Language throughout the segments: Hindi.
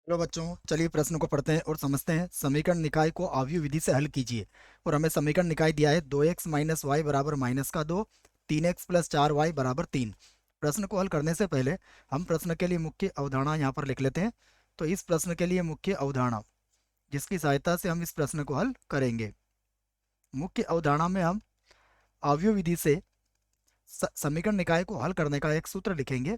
लो बच्चों, चलिए प्रश्न को पढ़ते हैं और समझते हैं। समीकरण निकाय को आव्यूह विधि से हल कीजिए। और हमें समीकरण निकाय दिया है 2x माइनस वाई बराबर माइनस का 2, 3x प्लस 4y बराबर 3। प्रश्न को हल करने से पहले हम प्रश्न के लिए मुख्य अवधारणा यहाँ पर लिख लेते हैं। तो इस प्रश्न के लिए मुख्य अवधारणा जिसकी सहायता से हम इस प्रश्न को हल करेंगे। मुख्य अवधारणा में हम आव्यूह विधि से समीकरण निकाय को हल करने का एक सूत्र लिखेंगे।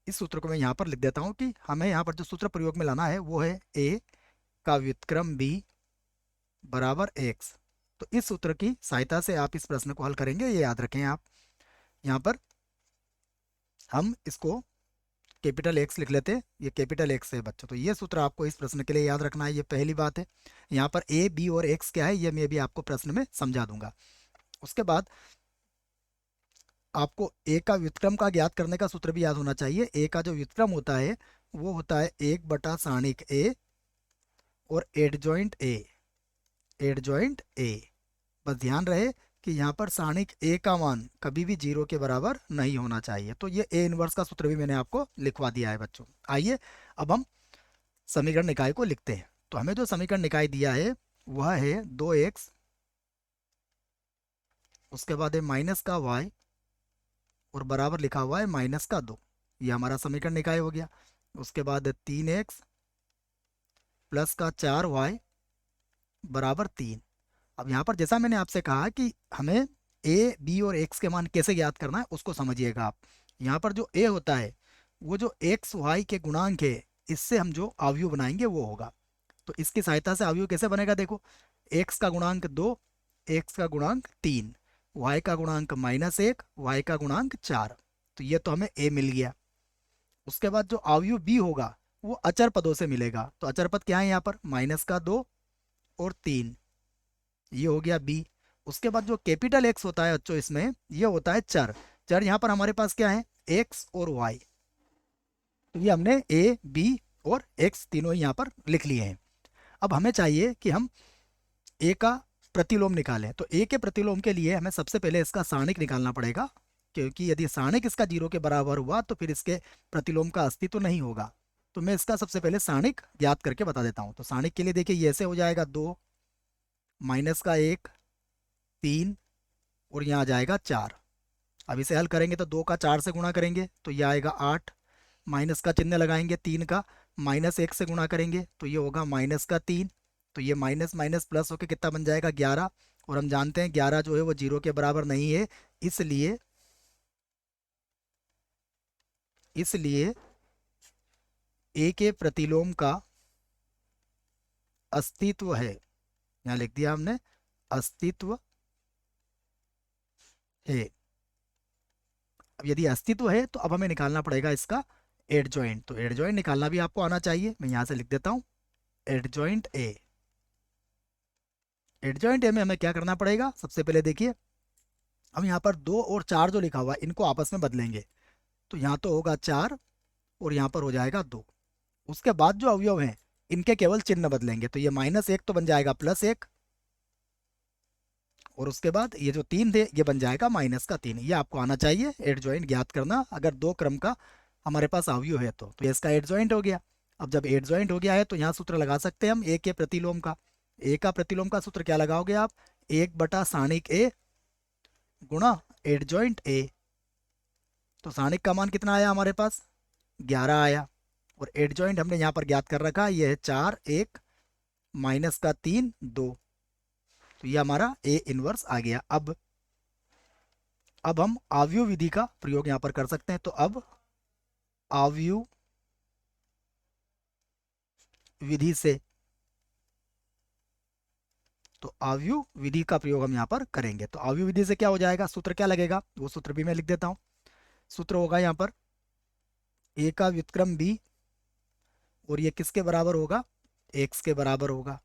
इस सूत्र को मैं यहाँ पर लिख देता हूँ कि हमें यहाँ पर जो सूत्र प्रयोग में लाना है वो है a का व्युत्क्रम b बराबर x। तो इस सूत्र की सहायता से आप इस प्रश्न को हल करेंगे, ये याद रखें आप। यहाँ पर हम इसको कैपिटल X लिख लेते हैं, ये कैपिटल X है बच्चों। तो ये सूत्र आपको इस प्रश्न के लिए याद रखना है, ये पहली बात है। यहाँ पर a b और x क्या है ये मैं भी आपको प्रश्न में समझा दूंगा। उसके बाद आपको a का व्युत्क्रम का ज्ञात करने का सूत्र भी याद होना चाहिए। a का जो व्युत्क्रम होता है वो होता है 1/सारणिक a और एडजॉइंट a। एडजॉइंट a, बस ध्यान रहे कि यहाँ पर सारणिक a का मान कभी भी 0 के बराबर नहीं होना चाहिए। तो ये a इनवर्स का सूत्र भी मैंने आपको लिखवा दिया है बच्चों। आइए अब हम समीकरण निकाय को लिखते हैं। तो हमें जो समीकरण निकाय दिया है वह है 2x, उसके बाद है माइनस का y और बराबर लिखा हुआ है माइनस का 2। ये हमारा समीकरण निकाय हो गया। उसके बाद है 3x प्लस का 4y बराबर 3। अब यहाँ पर जैसा मैंने आपसे कहा कि हमें a b और x के मान कैसे ज्ञात करना है उसको समझिएगा आप। यहाँ पर जो a होता है वो जो x y के गुणांक है इससे हम जो अवयव बनाएंगे वो होगा। तो इसकी सहायता से अवयव कैसे बनेगा, देखो x का गुणांक 2, x का गुणांक 3, y का गुणांक -1, y का गुणांक 4। तो ये तो हमें a मिल गया। उसके बाद जो अवयव b होगा वो अचर पदों से मिलेगा। तो अचर पद क्या है यहाँ पर, माइनस का 2 और 3, ये हो गया बी। उसके बाद जो कैपिटल एक्स होता है बच्चों इसमें ये होता है चर। चर यहाँ पर हमारे पास क्या है, एक्स और वाई। तो ये हमने ए बी और एक्स तीनों ही यहाँ पर लिख लिए हैं। अब हमें चाहिए कि हम ए का प्रतिलोम निकालें। तो ए के प्रतिलोम के लिए हमें सबसे पहले इसका सारणिक निकालना पड़ेगा, क्योंकि यदि सारणिक इसका 0 के बराबर हुआ तो फिर इसके प्रतिलोम का अस्तित्व नहीं होगा। तो मैं इसका सबसे पहले सारणिक ज्ञात करके बता देता हूँ। तो सारणिक के लिए देखिए ये ऐसे हो जाएगा, 2 माइनस का 1 3 और यहाँ आ जाएगा 4। अब इसे हल करेंगे तो 2 का 4 से गुणा करेंगे तो ये आएगा 8, माइनस का चिन्ह लगाएंगे 3 का, -1 से गुणा करेंगे तो ये होगा -3। तो ये माइनस माइनस प्लस होकर कितना बन जाएगा, 11। और हम जानते हैं 11 जो है वो 0 के बराबर नहीं है, इसलिए इसलिए ए के प्रतिलोम का अस्तित्व है। यहाँ लिख दिया हमने, अस्तित्व है। अब यदि अस्तित्व है तो अब हमें निकालना पड़ेगा इसका एडजॉइंट। तो एडजॉइंट निकालना भी आपको आना चाहिए। मैं यहाँ से लिख देता हूँ एडजॉइंट ए। एडजॉइंट ए में हमें क्या करना पड़ेगा, सबसे पहले देखिए हम यहाँ पर 2 और 4 जो लिखा हुआ है इनको आपस में बदलेंगे। तो यहाँ तो होगा 4 और यहाँ पर हो जाएगा 2। उसके बाद जो अवयव हैं इनके केवल चिन्ह बदलेंगे। तो ये -1 तो बन जाएगा +1, और उसके बाद ये जो 3 थे ये बन जाएगा -3। ये आपको आना चाहिए एडजॉइंट ज्ञात करना, अगर 2 क्रम का हमारे पास अवयव है तो ये इसका एडजॉइंट हो गया। अब जब एडजॉइंट हो गया है तो यहाँ सूत्र लगा सकते हैं हम ए के प्रतिलोम का। ए का प्रतिलोम का सूत्र क्या लगाओगे आप, 1/सारणिक ए गुणा एडजॉइंट ए। तो सारणिक का मान कितना आया हमारे पास, 11 आया। और एडजॉइंट हमने यहाँ पर ज्ञात कर रखा, ये है 4 1 -3 2। तो ये हमारा ए इनवर्स आ गया। अब हम आव्यूह विधि का प्रयोग यहाँ पर कर सकते हैं। तो अब आव्यूह विधि से, तो आव्यूह विधि का प्रयोग हम यहाँ पर करेंगे। तो आव्यूह विधि से क्या हो जाएगा, सूत्र क्या लगेगा, वो सूत्र भी मैं लिख देता हूँ। सूत्र होगा यहाँ पर ए का व्युत्क्रम बी, और ये किसके बराबर होगा, एक्स के बराबर होगा।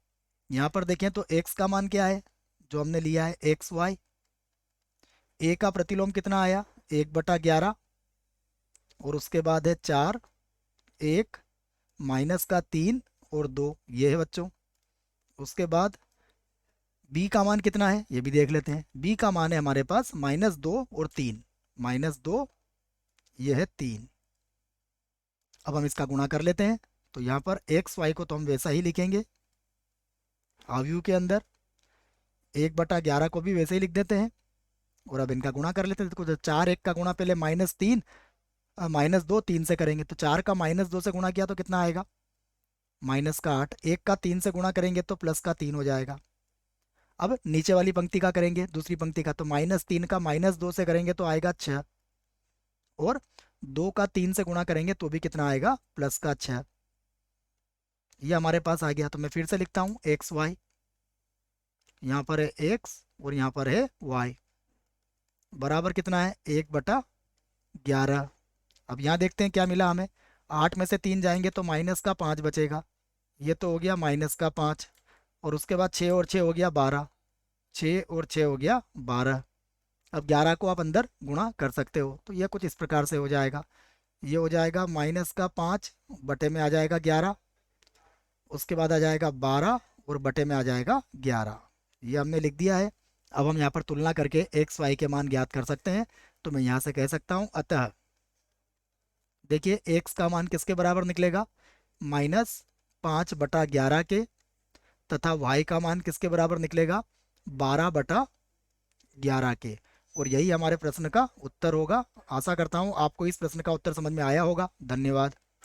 यहाँ पर देखें तो एक्स का मान क्या है जो हमने लिया है, एक्स वाई। ए का प्रतिलोम कितना आया, 1/11, और उसके बाद है 4 1 -3 और 2, ये है बच्चों। उसके बाद बी का मान कितना है ये भी देख लेते हैं। बी का मान है हमारे पास -2 और 3, -2 ये है 3। अब हम इसका गुणा कर लेते हैं। तो यहाँ पर एक्स वाई को तो हम वैसा ही लिखेंगे अवयव के अंदर, 1/11 को भी वैसे ही लिख देते हैं। और अब इनका गुणा कर लेते हैं। देखो 4 का गुणा पहले -3 -2 3 से करेंगे, तो 4 का -2 से गुणा किया तो कितना आएगा, -8। 1 का 3 से गुणा करेंगे तो +3 हो जाएगा। अब नीचे वाली पंक्ति का करेंगे, दूसरी पंक्ति का, तो -3 का -2 से करेंगे तो आएगा 6, और 2 का 3 से गुणा करेंगे तो भी कितना आएगा, +6। ये हमारे पास आ गया। तो मैं फिर से लिखता हूँ एक्स वाई, यहाँ पर है एक्स और यहाँ पर है वाई, बराबर कितना है, 1/11। अब यहाँ देखते हैं क्या मिला हमें। 8 में से 3 जाएंगे तो -5 बचेगा, ये तो हो गया -5। और उसके बाद 6 और 6 हो गया 12, 6 और 6 हो गया 12। अब 11 को आप अंदर गुणा कर सकते हो, तो यह कुछ इस प्रकार से हो जाएगा। ये हो जाएगा -5 बटे में आ जाएगा 11, उसके बाद आ जाएगा 12 और बटे में आ जाएगा 11। ये हमने लिख दिया है। अब हम यहाँ पर तुलना करके एक्स वाई के मान ज्ञात कर सकते हैं। तो मैं यहाँ से कह सकता हूँ, अतः देखिए एक्स का मान किसके बराबर निकलेगा, -5/11 के, तथा वाई का मान किसके बराबर निकलेगा, 12/11 के। और यही हमारे प्रश्न का उत्तर होगा। आशा करता हूँ आपको इस प्रश्न का उत्तर समझ में आया होगा। धन्यवाद।